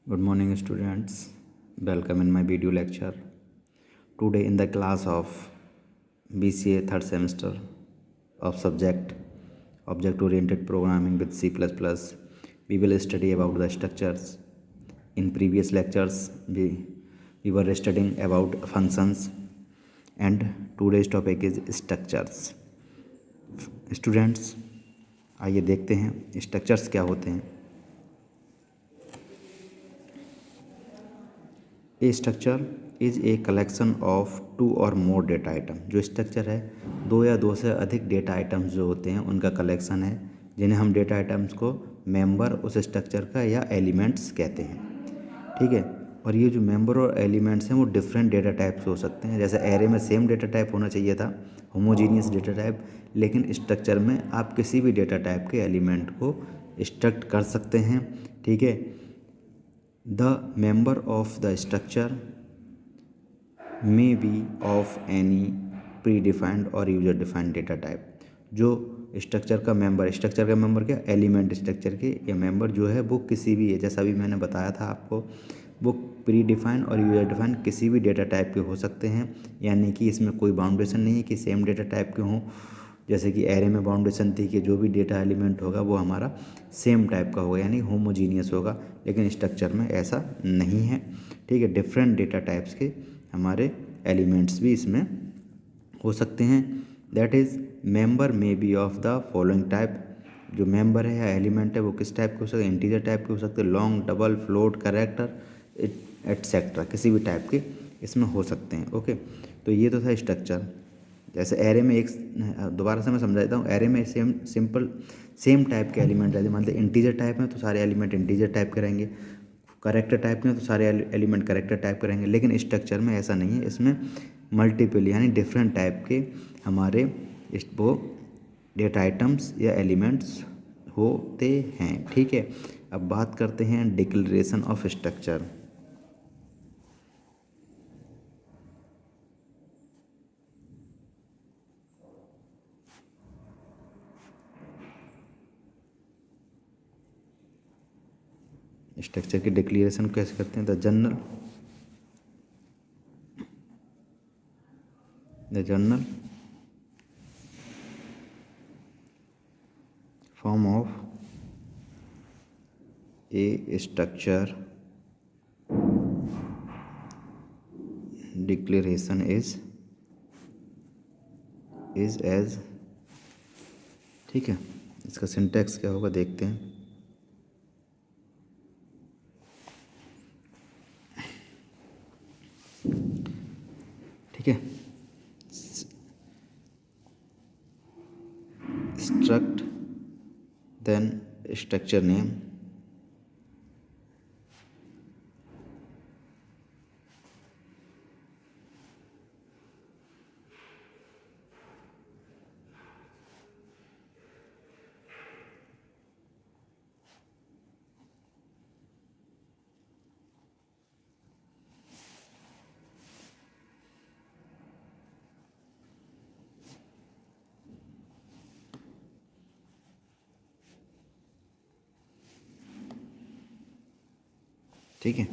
Good morning, students. Welcome in my video lecture. Today, in the class of BCA third semester of subject Object Oriented Programming with C++, we will study about the structures. In previous lectures, we were studying about functions, and today's topic is structures. Students, आइए देखते हैं structures क्या होते हैं. A structure is a collection of 2 और more data item. जो structure है 2 या 2 से अधिक डेटा आइटम्स जो होते हैं उनका कलेक्शन है, जिन्हें हम डेटा आइटम्स को मेंबर उस स्ट्रक्चर का या एलिमेंट्स कहते हैं. ठीक है. और ये जो मेंबर और एलिमेंट्स हैं वो डिफरेंट डेटा टाइप्स हो सकते हैं. जैसे एरे में सेम डेटा टाइप होना चाहिए था, होमोजीनियस डेटा टाइप, लेकिन स्ट्रक्चर में आप किसी भी डेटा टाइप के एलिमेंट को स्ट्रक्ट कर सकते हैं. ठीक है. The member of the structure may be of any predefined or user defined data type. जो स्ट्रक्चर का मेंबर क्या, एलिमेंट स्ट्रक्चर के या मेंबर जो है वो किसी भी है, जैसा भी मैंने बताया था आपको, वो प्री डिफाइन और यूजर डिफाइन किसी भी डेटा टाइप के हो सकते हैं. यानी कि इसमें कोई बाउंडेशन नहीं है कि सेम डेटा टाइप के हों. जैसे कि एरे में बाउंडेशन थी कि जो भी डेटा एलिमेंट होगा वो हमारा सेम टाइप का होगा, यानी होमोजीनियस होगा. लेकिन स्ट्रक्चर में ऐसा नहीं है. ठीक है. डिफरेंट डेटा टाइप्स के हमारे एलिमेंट्स भी इसमें हो सकते हैं. That is member may be of the following type. जो मेंबर है या एलिमेंट है वो किस टाइप के हो सकते हैं, इंटीजर टाइप के हो सकते हैं, long, double, float, character etcetera, किसी भी टाइप के इसमें हो सकते हैं. ओके. तो ये तो था स्ट्रक्चर. जैसे एरे में एक दोबारा से मैं समझा देता हूँ. एरे में सेम टाइप के एलिमेंट रहते हैं. मान लीजिए इंटीजर टाइप में तो सारे एलिमेंट इंटीजर टाइप के रहेंगे, करेक्टर टाइप में तो सारे एलिमेंट करेक्टर टाइप के रहेंगे. लेकिन स्ट्रक्चर में ऐसा नहीं है. इसमें मल्टीपल यानी डिफरेंट टाइप के हमारे वो डेटा आइटम्स या एलिमेंट्स होते हैं. ठीक है. अब बात करते हैं डिक्लेरेशन ऑफ स्ट्रक्चर. स्ट्रक्चर की डिक्लेरेशन कैसे करते हैं. The general form of a structure declaration is as. ठीक है. इसका सिंटैक्स क्या होगा देखते हैं. ठीक है. स्ट्रक्ट देन स्ट्रक्चर नेम, ठीक है.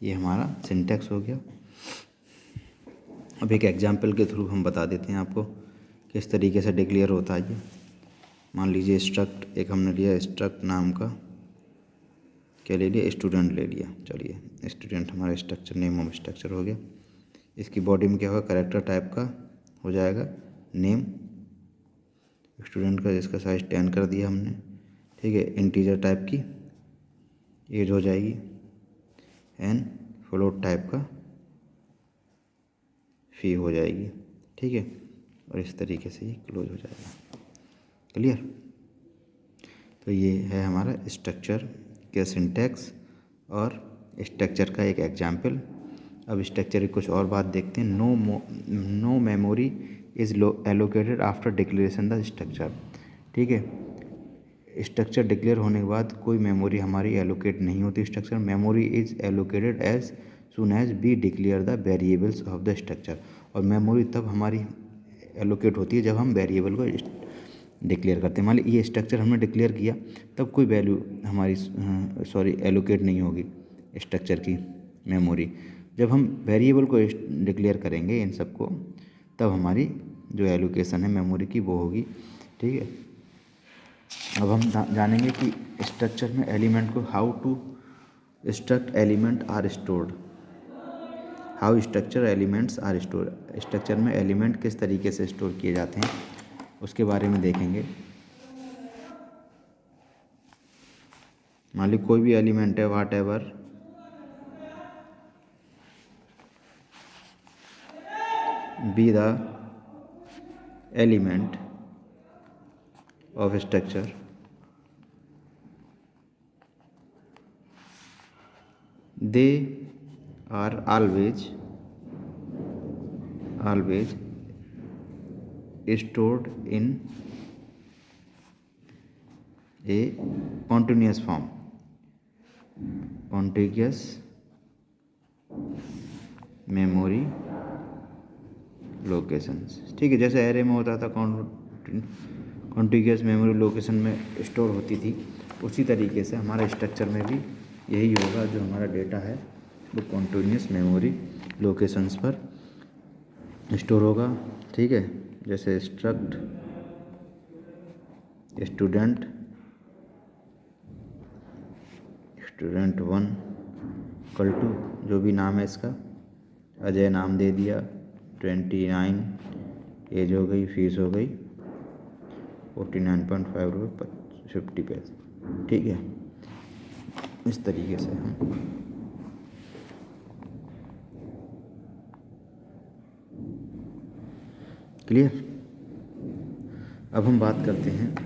ये हमारा सिंटैक्स हो गया. अब एक एग्जांपल के थ्रू हम बता देते हैं आपको किस तरीके से डिक्लेयर होता है ये. मान लीजिए स्ट्रक्ट एक हमने लिया, स्ट्रक्ट नाम का क्या ले लिया, स्टूडेंट ले लिया. चलिए स्टूडेंट हमारा स्ट्रक्चर नेम ऑफ स्ट्रक्चर हो गया. इसकी बॉडी में क्या होगा, करेक्टर टाइप का हो जाएगा नेम स्टूडेंट का, जिसका साइज 10 कर दिया हमने. ठीक है. इंटीजर टाइप की एज हो जाएगी, एंड फ्लोट टाइप का फी हो जाएगी. ठीक है. और इस तरीके से ये क्लोज हो जाएगा. क्लियर. तो ये है हमारा स्ट्रक्चर के सिंटैक्स और स्ट्रक्चर का एक एग्जाम्पल. अब स्ट्रक्चर की कुछ और बात देखते हैं. No memory is allocated after declaration the structure. ठीक है. स्ट्रक्चर डिक्लेयर होने के बाद कोई मेमोरी हमारी एलोकेट नहीं होती. Structure memory is allocated as soon as we declare the variables of the structure. और मेमोरी तब हमारी एलोकेट होती है जब हम वेरिएबल को डिक्लेयर करते हैं. मान लीजिए ये स्ट्रक्चर हमने डिक्लेयर किया, तब कोई वैल्यू हमारी एलोकेट नहीं होगी. स्ट्रक्चर की मेमोरी। जब हम वेरिएबल को डिक्लेयर करेंगे इन सबको, तब हमारी जो एलोकेशन है मेमोरी की वो होगी। ठीक है, अब हम जानेंगे कि स्ट्रक्चर में एलिमेंट को how to struct element are stored, how structure elements are stored. Structure में एलिमेंट किस तरीके से स्टोर किए जाते हैं उसके बारे में देखेंगे। मान ली कोई भी एलिमेंट है, whatever be the element of structure, they are always stored in a continuous form, contiguous memory locations। ठीक है, जैसे एरे में होता था कॉन्टिग्यूस मेमोरी लोकेशन में स्टोर होती थी, उसी तरीके से हमारा स्ट्रक्चर में भी यही होगा। जो हमारा डेटा है वो कॉन्टिन्यूस मेमोरी लोकेशंस पर स्टोर होगा। ठीक है, जैसे स्ट्रक्ट स्टूडेंट 1 इक्वल टू जो भी नाम है इसका, अजय नाम दे दिया, 29 एज हो गई, फीस हो गई 49.5 रुपये 50 पैसे। ठीक है, इस तरीके से हम क्लियर। अब हम बात करते हैं,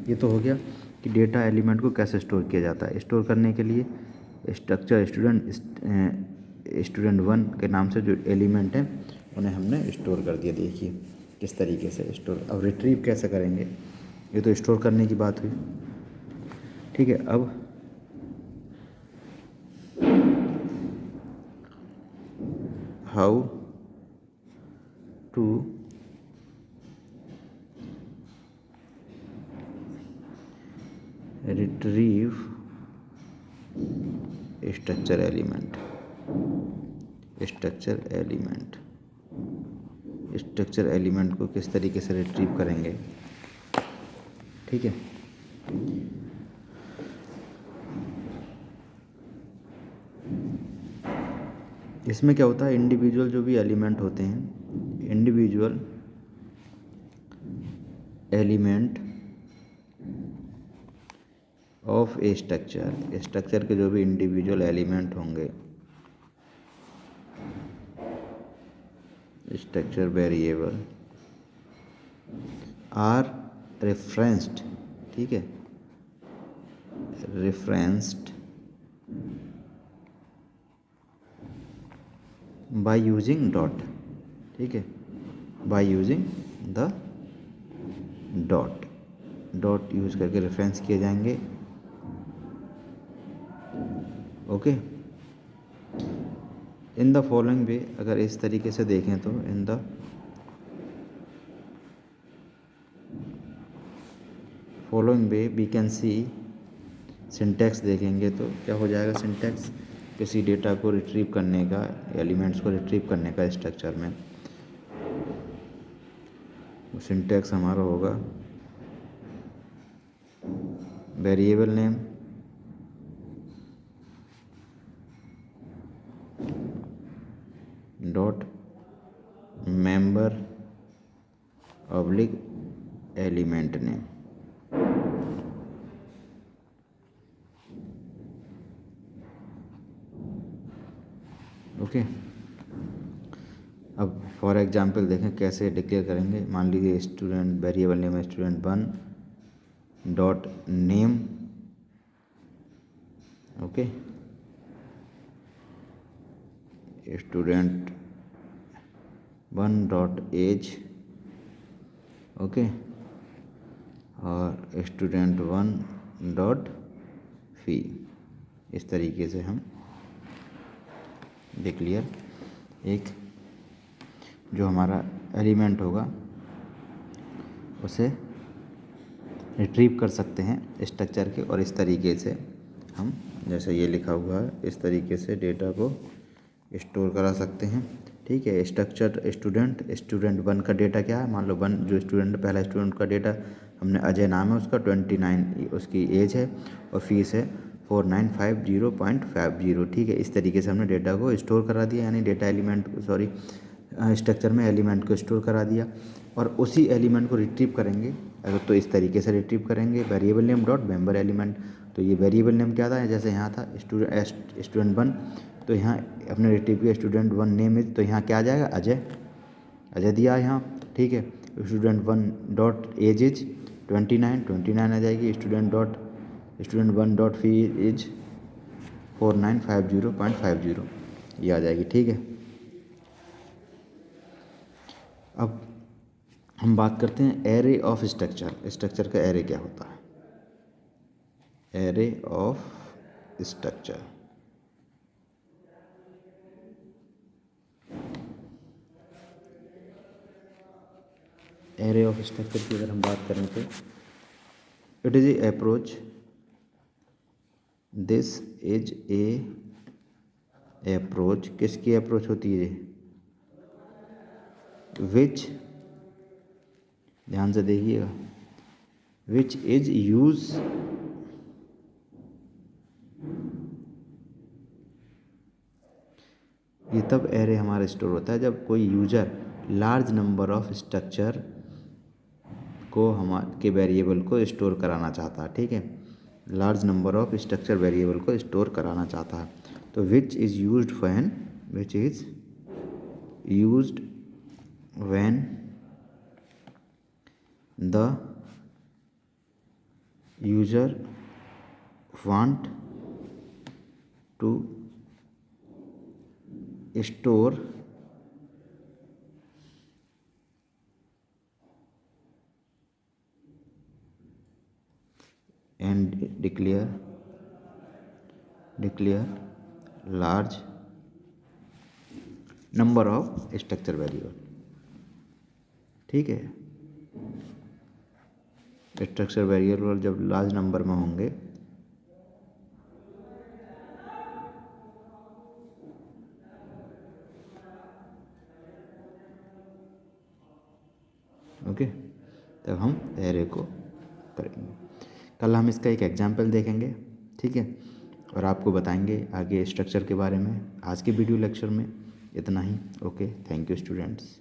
ये तो हो गया कि डेटा एलिमेंट को कैसे स्टोर किया जाता है। स्टोर करने के लिए स्ट्रक्चर स्टूडेंट 1 के नाम से जो एलिमेंट हैं उन्हें हमने स्टोर कर दिया। देखिए किस तरीके से स्टोर। अब रिट्रीव कैसे करेंगे, ये तो स्टोर करने की बात हुई। ठीक है, अब how to retrieve structure element. Structure element को किस तरीके से रिट्रीव करेंगे। ठीक है, इसमें क्या होता है, इंडिविजुअल जो भी एलिमेंट होते हैं, individual element of a structure के जो भी इंडिविजुअल एलिमेंट होंगे, स्ट्रक्चर वेरिएबल आर रेफरेंस्ड। ठीक है, रेफरेंस्ड बाय यूजिंग डॉट। ठीक है, by using the dot use करके रेफरेंस किए जाएंगे। Okay, in the following way, अगर इस तरीके से देखें तो in the following way we can see, syntax देखेंगे तो क्या हो जाएगा, सिंटैक्स किसी डेटा को रिट्रीव करने का, एलिमेंट्स को रिट्रीव करने का स्ट्रक्चर में, सिंटैक्स हमारा होगा variable name, dot member oblique element name. Okay, अब फॉर एग्जांपल देखें कैसे डिक्लेयर करेंगे। मान लीजिए स्टूडेंट वेरिएबल नेम है student 1 dot name. Okay, student 1 dot age. Okay, और स्टूडेंट 1 डॉट फी। इस तरीके से हम डिक्लेयर एक जो हमारा एलिमेंट होगा उसे रिट्रीव कर सकते हैं स्ट्रक्चर के, और इस तरीके से हम जैसे ये लिखा हुआ है इस तरीके से डेटा को स्टोर करा सकते हैं। ठीक है, स्ट्रक्चर स्टूडेंट 1 का डेटा क्या है, मान लो 1 जो स्टूडेंट पहला स्टूडेंट का डेटा हमने अजय नाम है उसका 29 उसकी एज है और फीस है 4950.50। ठीक है, इस तरीके से हमने डेटा को स्टोर करा दिया, यानी डेटा एलिमेंट स्ट्रक्चर में एलिमेंट को स्टोर करा दिया। और उसी एलिमेंट को रिट्रीव करेंगे अगर तो इस तरीके से रिट्रीव करेंगे variable name dot member element. तो ये वेरिएबल नेम क्या था, जैसे यहाँ था स्टूडेंट 1, तो यहाँ अपने रिट्रीव किया स्टूडेंट 1 नेम इज, तो यहाँ क्या आ जाएगा अजय दिया यहाँ। ठीक है, स्टूडेंट 1 डॉट एज इज 29 आ जाएगी, स्टूडेंट 1 डॉट फी इज 4950.50 ये आ जाएगी। ठीक है, अब हम बात करते हैं एरे ऑफ स्ट्रक्चर का एरे क्या होता है। Array of structure, array of structure की अगर हम बात करें तो it is a approach, this is a approach, किसकी अप्रोच होती है, विच, ध्यान से देखिएगा, विच इज यूज ये तब एरे हमारा स्टोर होता है जब कोई user large number of structure को के वेरिएबल को स्टोर कराना चाहता है। ठीक है, large number of structure variable को स्टोर कराना चाहता है। तो which is used when the user want to store and declare large number of structure variable. ठीक है, स्ट्रक्चर वेरिएबल जब लार्ज नंबर में होंगे ओके, तब हम एरे को करेंगे। कल हम इसका एक एग्जाम्पल देखेंगे। ठीक है, और आपको बताएंगे आगे स्ट्रक्चर के बारे में। आज के वीडियो लेक्चर में इतना ही। Okay, thank you students.